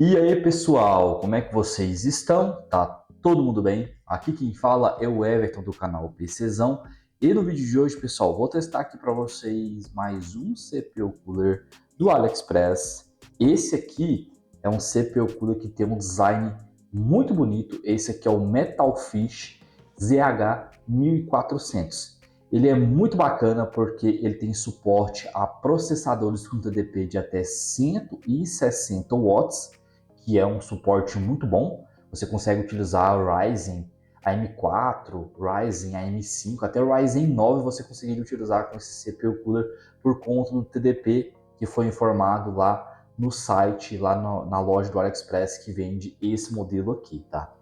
E aí, pessoal, como é que vocês estão? Tá todo mundo bem? Aqui quem fala é o Everton do canal PCzão. E no vídeo de hoje, pessoal, vou testar aqui para vocês mais um CPU Cooler do AliExpress. Esse aqui é um CPU Cooler que tem um design muito bonito. Esse aqui é o Metalfish ZH1400. Ele é muito bacana porque ele tem suporte a processadores com TDP de até 160 watts, que é um suporte muito bom. Você consegue utilizar o Ryzen AM4, Ryzen AM5, até o Ryzen 9 você conseguiria utilizar com esse CPU Cooler por conta do TDP que foi informado lá no site, lá na loja do AliExpress que vende esse modelo aqui, tá?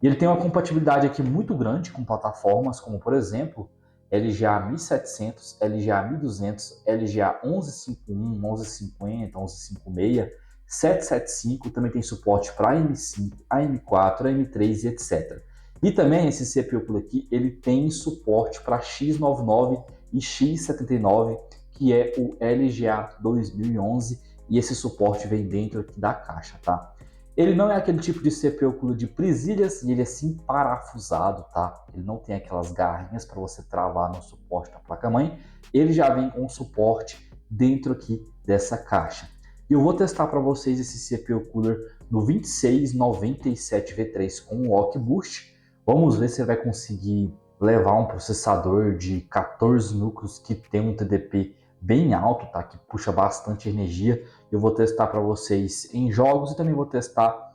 E ele tem uma compatibilidade aqui muito grande com plataformas como, por exemplo, LGA 1700, LGA 1200, LGA 1151, 1150, 1156, 775, também tem suporte para AM5, AM4, AM3 e etc. E também esse CPU por aqui, ele tem suporte para X99 e X79, que é o LGA 2011, e esse suporte vem dentro aqui da caixa, tá? Ele não é aquele tipo de CPU Cooler de presilhas e ele é sim parafusado, tá? Ele não tem aquelas garrinhas para você travar no suporte da placa-mãe. Ele já vem com suporte dentro aqui dessa caixa. E eu vou testar para vocês esse CPU Cooler no 2697V3 com o Lock Boost. Vamos ver se ele vai conseguir levar um processador de 14 núcleos que tem um TDP bem alto, tá? Que puxa bastante energia. Eu vou testar para vocês em jogos e também vou testar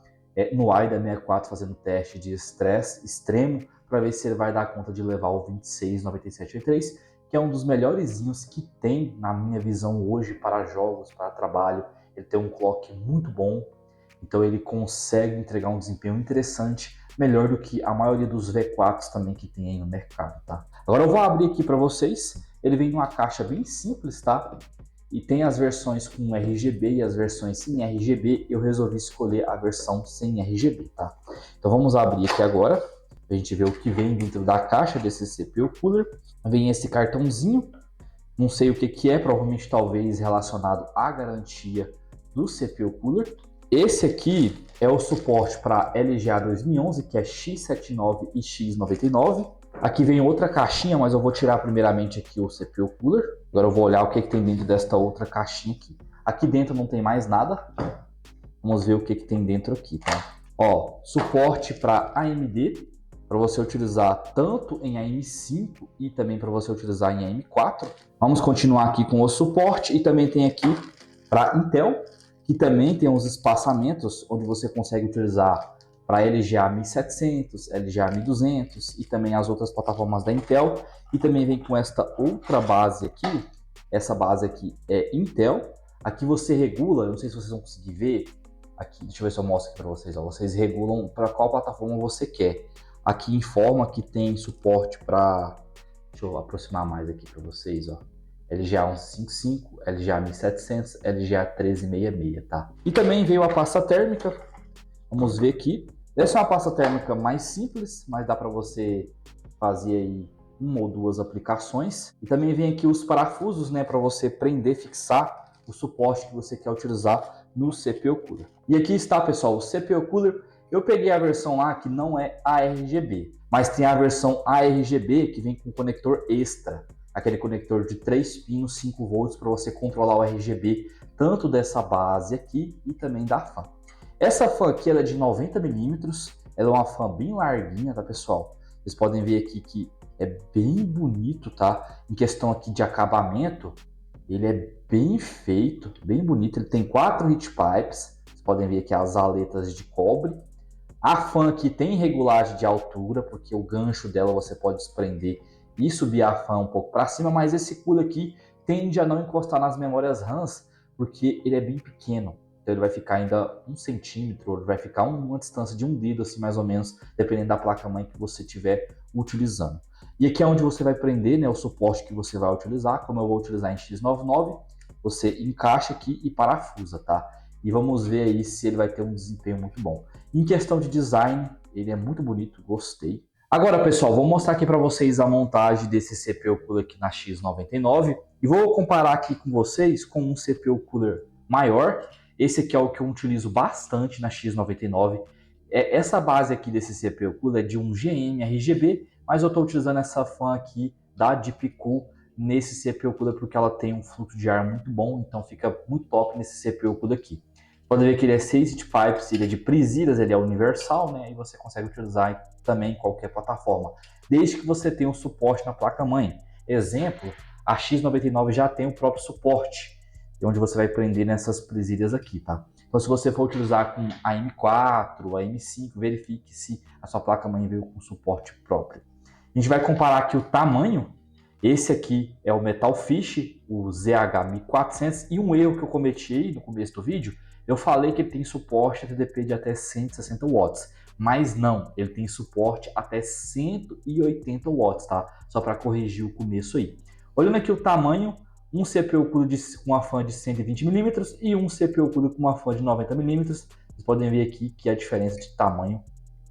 no AIDA 64 fazendo teste de estresse extremo para ver se ele vai dar conta de levar o 2697V3, que é um dos melhorzinhos que tem na minha visão hoje para jogos, para trabalho. Ele tem um clock muito bom, então ele consegue entregar um desempenho interessante, melhor do que a maioria dos V4s também que tem aí no mercado, tá? Agora eu vou abrir aqui para vocês. Ele vem numa caixa bem simples, tá? E tem as versões com RGB e as versões sem RGB. Eu resolvi escolher a versão sem RGB, tá? Então vamos abrir aqui agora, pra gente ver o que vem dentro da caixa desse CPU Cooler. Vem esse cartãozinho, não sei o que que é, provavelmente talvez relacionado à garantia do CPU Cooler. Esse aqui é o suporte para LGA 2011, que é X79 e X99. Aqui vem outra caixinha, mas eu vou tirar primeiramente aqui o CPU Cooler. Agora eu vou olhar o que tem dentro desta outra caixinha aqui. Aqui dentro não tem mais nada. Vamos ver o que tem dentro aqui, tá? Ó, suporte para AMD, para você utilizar tanto em AM5 e também para você utilizar em AM4. Vamos continuar aqui com o suporte e também tem aqui para Intel, que também tem uns espaçamentos onde você consegue utilizar para LGA 1700, LGA 1200 e também as outras plataformas da Intel. E também vem com esta outra base aqui. Essa base aqui é Intel. Aqui você regula, não sei se vocês vão conseguir ver. Aqui, deixa eu ver se eu mostro aqui para vocês. Ó. Vocês regulam para qual plataforma você quer. Aqui informa que tem suporte para... Deixa eu aproximar mais aqui para vocês. Ó. LGA 1155, LGA 1700, LGA 1366, tá? E também veio a pasta térmica. Vamos ver aqui. Essa é uma pasta térmica mais simples, mas dá para você fazer aí uma ou duas aplicações. E também vem aqui os parafusos, né, para você prender, fixar o suporte que você quer utilizar no CPU Cooler. E aqui está, pessoal, o CPU Cooler. Eu peguei a versão lá que não é ARGB, mas tem a versão ARGB que vem com conector extra. Aquele conector de 3 pinos, 5 volts, para você controlar o RGB, tanto dessa base aqui e também da fan. Essa fan aqui ela é de 90 milímetros, ela é uma fan bem larguinha, tá, pessoal? Vocês podem ver aqui que é bem bonito, tá? Em questão aqui de acabamento, ele é bem feito, bem bonito. Ele tem 4 heat pipes, vocês podem ver aqui as aletas de cobre. A fan aqui tem regulagem de altura, porque o gancho dela você pode desprender e subir a fan um pouco para cima, mas esse cooler aqui tende a não encostar nas memórias RAMs, porque ele é bem pequeno. Então ele vai ficar ainda 1 centímetro, ele vai ficar uma distância de um dedo, assim, mais ou menos, dependendo da placa-mãe que você estiver utilizando. E aqui é onde você vai prender, né, o suporte que você vai utilizar. Como eu vou utilizar em X99, você encaixa aqui e parafusa, tá? E vamos ver aí se ele vai ter um desempenho muito bom. Em questão de design, ele é muito bonito, gostei. Agora, pessoal, vou mostrar aqui para vocês a montagem desse CPU Cooler aqui na X99 e vou comparar aqui com vocês com um CPU Cooler maior. Esse aqui é o que eu utilizo bastante na X99. Essa base aqui desse CPU Cooler é de um GM RGB, mas eu estou utilizando essa fan aqui da Deepcool nesse CPU Cooler porque ela tem um fluxo de ar muito bom, então fica muito top nesse CPU Cooler aqui. Pode ver que ele é 6 heat pipes, ele é de presilhas, ele é universal, né? E você consegue utilizar também em qualquer plataforma, desde que você tenha um suporte na placa-mãe. Exemplo, a X99 já tem o próprio suporte, onde você vai prender nessas presilhas aqui, tá? Então, se você for utilizar com a M4, a M5, verifique se a sua placa-mãe veio com suporte próprio. A gente vai comparar aqui o tamanho. Esse aqui é o Metal Fish, o ZH1400, e um erro que eu cometi aí no começo do vídeo, eu falei que ele tem suporte a TDP de até 160 watts, mas não, ele tem suporte até 180 watts, tá? Só para corrigir o começo aí. Olhando aqui o tamanho, um CPU Cooler com uma fan de 120mm e um CPU Cooler com uma fan de 90mm. Vocês podem ver aqui que a diferença de tamanho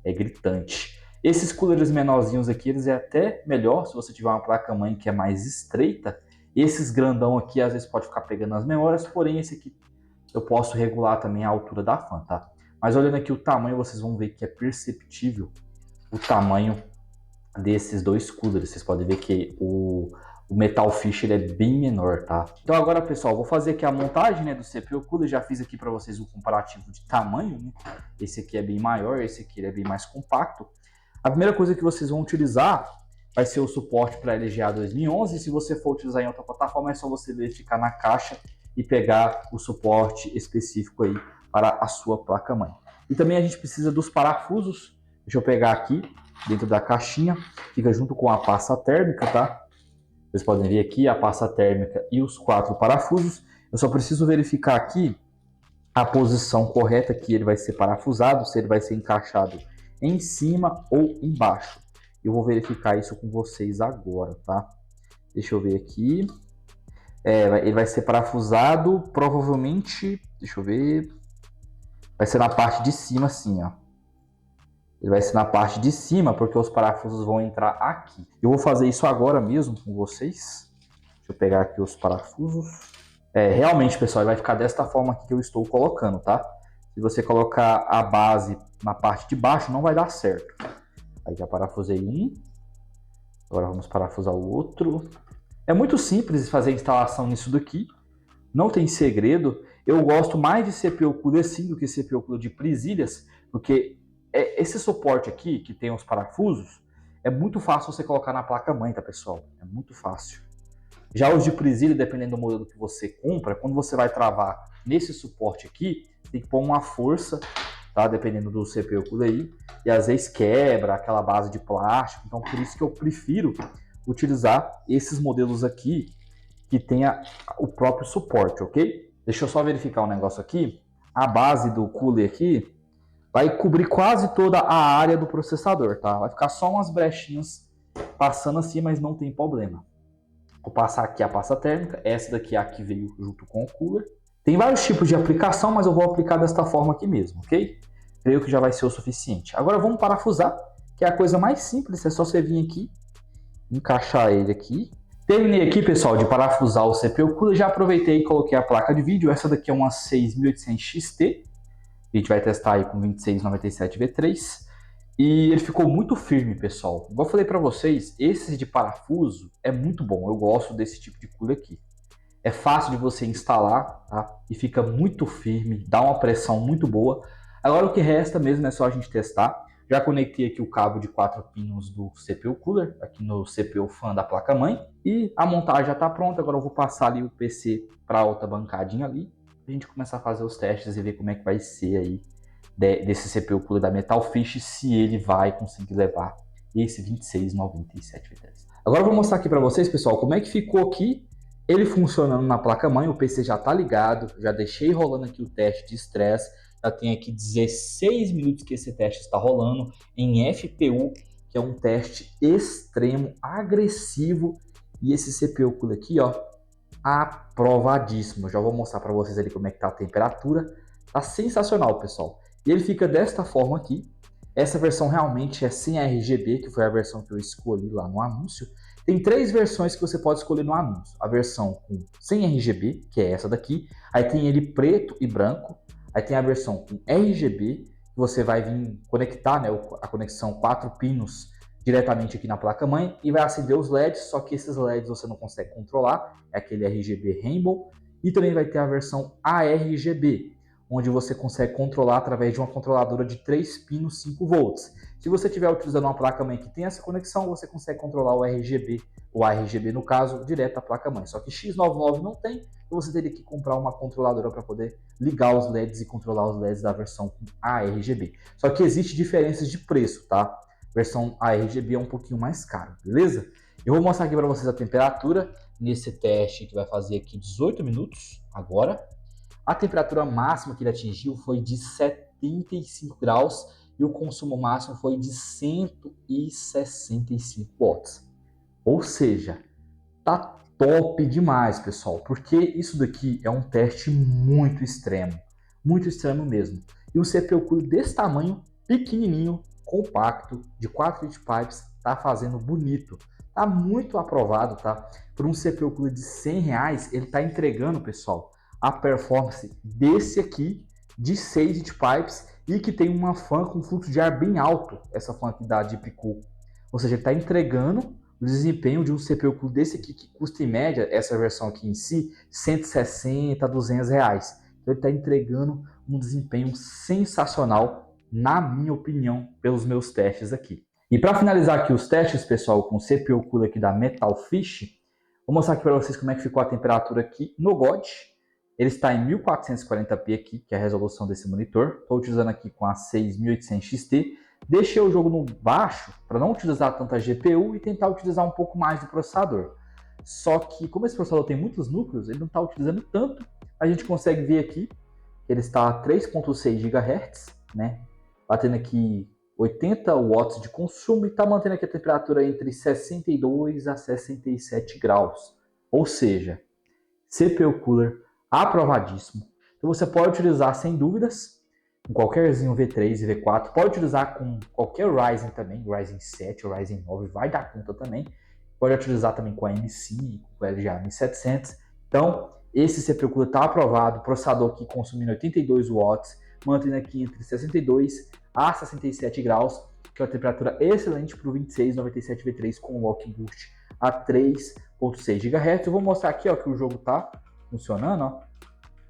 é gritante. Esses coolers menorzinhos aqui, eles é até melhor se você tiver uma placa-mãe que é mais estreita. Esses grandão aqui, às vezes pode ficar pegando as memórias, porém esse aqui eu posso regular também a altura da fan, tá? Mas olhando aqui o tamanho, vocês vão ver que é perceptível o tamanho desses dois coolers. Vocês podem ver que o Metal Fish ele é bem menor, tá? Então agora, pessoal, vou fazer aqui a montagem, né, do CPU Cooler. Já fiz aqui para vocês o comparativo de tamanho, né? Esse aqui é bem maior, esse aqui é bem mais compacto. A primeira coisa que vocês vão utilizar vai ser o suporte para LGA 2011. Se você for utilizar em outra plataforma, é só você verificar na caixa e pegar o suporte específico aí para a sua placa-mãe. E também a gente precisa dos parafusos. Deixa eu pegar aqui dentro da caixinha, fica junto com a pasta térmica, tá? Vocês podem ver aqui a pasta térmica e os 4 parafusos. Eu só preciso verificar aqui a posição correta que ele vai ser parafusado, se ele vai ser encaixado em cima ou embaixo. Eu vou verificar isso com vocês agora, tá? Deixa eu ver aqui. Ele vai ser parafusado, provavelmente, deixa eu ver, vai ser na parte de cima assim, ó. Ele vai ser na parte de cima, porque os parafusos vão entrar aqui. Eu vou fazer isso agora mesmo com vocês. Deixa eu pegar aqui os parafusos. Realmente, pessoal, ele vai ficar desta forma aqui que eu estou colocando, tá? Se você colocar a base na parte de baixo, não vai dar certo. Aí já parafusei um. Agora vamos parafusar o outro. É muito simples fazer a instalação nisso daqui. Não tem segredo. Eu gosto mais de CPU Cooler sim do que CPU Cooler de presilhas, porque esse suporte aqui, que tem os parafusos, é muito fácil você colocar na placa-mãe, tá, pessoal? É muito fácil. Já os de presilha, dependendo do modelo que você compra, quando você vai travar nesse suporte aqui, tem que pôr uma força, tá? Dependendo do CPU Cooler aí, e às vezes quebra aquela base de plástico. Então, por isso que eu prefiro utilizar esses modelos aqui, que tenha o próprio suporte, ok? Deixa eu só verificar um negócio aqui. A base do cooler aqui vai cobrir quase toda a área do processador, tá? Vai ficar só umas brechinhas passando assim, mas não tem problema. Vou passar aqui a pasta térmica. Essa daqui é a que veio junto com o cooler. Tem vários tipos de aplicação, mas eu vou aplicar desta forma aqui mesmo, ok? Creio que já vai ser o suficiente. Agora vamos parafusar, que é a coisa mais simples. É só você vir aqui, encaixar ele aqui. Terminei aqui, pessoal, de parafusar o CPU Cooler. Já aproveitei e coloquei a placa de vídeo. Essa daqui é uma 6800 XT. A gente vai testar aí com 2697 V3. E ele ficou muito firme, pessoal. Igual eu falei para vocês, esses de parafuso é muito bom. Eu gosto desse tipo de cooler aqui. É fácil de você instalar, tá? E fica muito firme, dá uma pressão muito boa. Agora o que resta mesmo é só a gente testar. Já conectei aqui o cabo de 4 pinos do CPU Cooler, aqui no CPU fan da placa-mãe. E a montagem já está pronta. Agora eu vou passar ali o PC para outra bancadinha ali. A gente começar a fazer os testes e ver como é que vai ser aí desse CPU Cooler da Metal Fish, se ele vai conseguir levar esse 2697 V3. Agora eu vou mostrar aqui para vocês, pessoal, como é que ficou aqui ele funcionando na placa-mãe. O PC já está ligado, já deixei rolando aqui o teste de estresse. Já tem aqui 16 minutos que esse teste está rolando em FPU, que é um teste extremo, agressivo. E esse CPU Cooler aqui, ó, aprovadíssimo. Já vou mostrar para vocês ali como é que tá a temperatura. Tá sensacional, pessoal. E ele fica desta forma aqui. Essa versão realmente é sem RGB, que foi a versão que eu escolhi lá no anúncio. Tem 3 versões que você pode escolher no anúncio. A versão com sem RGB, que é essa daqui. Aí tem ele preto e branco. Aí tem a versão com RGB, que você vai vir conectar, né, a conexão 4 pinos diretamente aqui na placa-mãe e vai acender os LEDs, só que esses LEDs você não consegue controlar, é aquele RGB Rainbow. E também vai ter a versão ARGB, onde você consegue controlar através de uma controladora de 3 pinos 5 volts. Se você estiver utilizando uma placa-mãe que tem essa conexão, você consegue controlar o RGB, o ARGB no caso, direto à placa-mãe. Só que X99 não tem, então você teria que comprar uma controladora para poder ligar os LEDs e controlar os LEDs da versão com ARGB. Só que existe diferenças de preço, tá? A versão ARGB é um pouquinho mais caro, beleza? Eu vou mostrar aqui para vocês a temperatura nesse teste que vai fazer aqui 18 minutos agora. A temperatura máxima que ele atingiu foi de 75 graus e o consumo máximo foi de 165 watts. Ou seja, tá top demais, pessoal, porque isso daqui é um teste muito extremo mesmo. E um CPU cooler desse tamanho, pequenininho, compacto, de 4 heat pipes, tá fazendo bonito. Tá muito aprovado, tá? Por um CPU cooler de R$100, ele tá entregando, pessoal, a performance desse aqui de 6 heat pipes e que tem uma fan com fluxo de ar bem alto, essa fan aqui da Deepcool. Ou seja, ele está entregando o desempenho de um CPU cooler desse aqui, que custa em média, essa versão aqui em si, 160 a 200 reais. Então ele está entregando um desempenho sensacional, na minha opinião, pelos meus testes aqui. E para finalizar aqui os testes, pessoal, com o CPU cooler aqui da Metal Fish, vou mostrar aqui para vocês como é que ficou a temperatura aqui no God. Ele está em 1440p aqui, que é a resolução desse monitor. Estou utilizando aqui com a 6800 XT. Deixei o jogo no baixo para não utilizar tanta GPU e tentar utilizar um pouco mais do processador. Só que como esse processador tem muitos núcleos, ele não está utilizando tanto. A gente consegue ver aqui que ele está a 3.6 GHz, né? Batendo aqui 80 watts de consumo e está mantendo aqui a temperatura entre 62 a 67 graus. Ou seja, CPU cooler aprovadíssimo. Então você pode utilizar sem dúvidas com qualquer V3 e V4, pode utilizar com qualquer Ryzen também, Ryzen 7 ou Ryzen 9, vai dar conta também. Pode utilizar também com a M5, com o LGA 1700. Então, esse CPU cooler está aprovado, processador aqui consumindo 82 watts, mantendo aqui entre 62 a 67 graus, que é uma temperatura excelente para o 2697 V3 com Lock Boost a 3.6 GHz. Eu vou mostrar aqui, ó, que o jogo está funcionando, ó.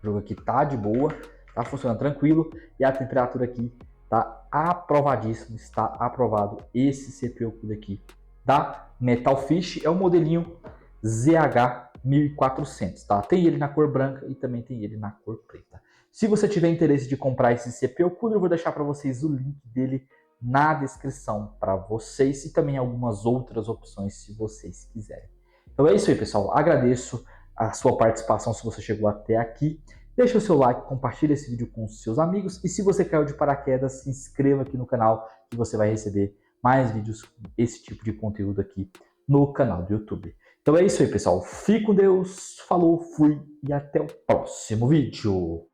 O jogo aqui tá de boa, tá funcionando tranquilo e a temperatura aqui tá aprovadíssimo, está aprovado esse CPU cooler aqui da Metal Fish, é o modelinho ZH1400, tá? Tem ele na cor branca e também tem ele na cor preta. Se você tiver interesse de comprar esse CPU cooler, eu vou deixar para vocês o link dele na descrição para vocês e também algumas outras opções se vocês quiserem. Então é isso aí, pessoal. Agradeço a sua participação se você chegou até aqui. Deixa o seu like, compartilha esse vídeo com os seus amigos e se você caiu de paraquedas, se inscreva aqui no canal que você vai receber mais vídeos com esse tipo de conteúdo aqui no canal do YouTube. Então é isso aí, pessoal. Fique com Deus, falou, fui e até o próximo vídeo.